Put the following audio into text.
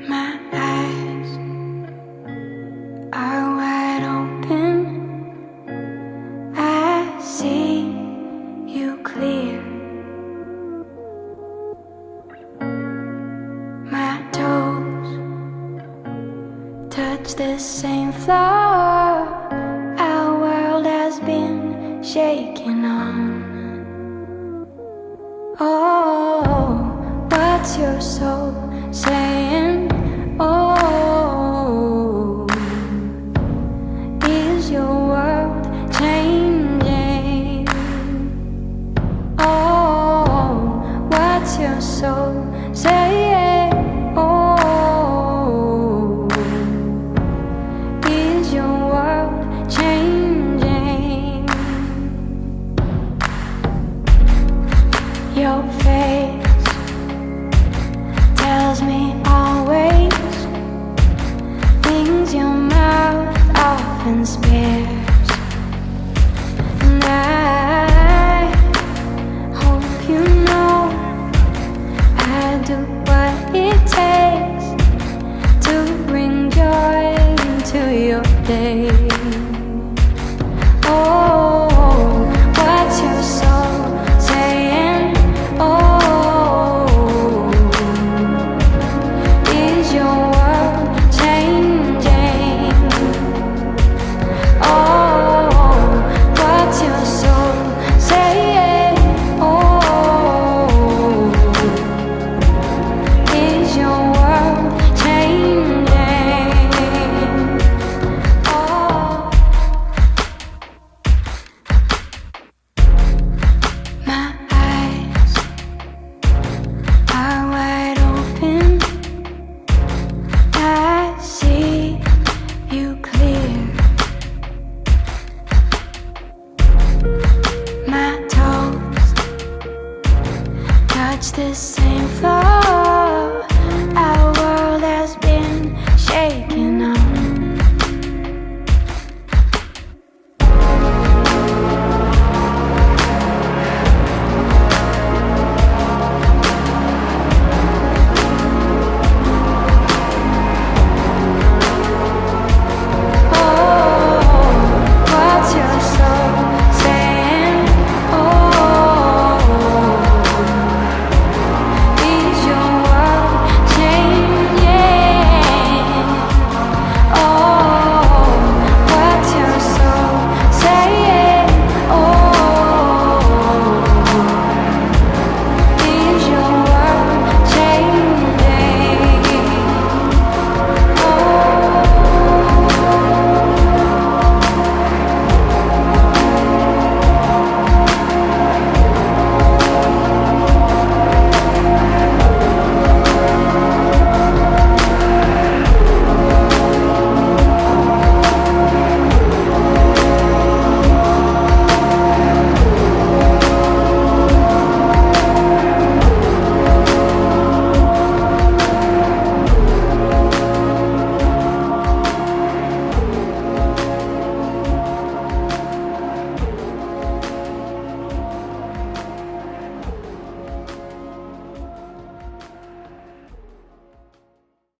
My eyes are wide open. I see you clear. My toes touch the same floor our world has been shaking on. Oh, what's your soul saying? Oh, is your world changing? Oh, what's your soul saying? Oh, is your world changing? Your face tells me always things your mouth often spares.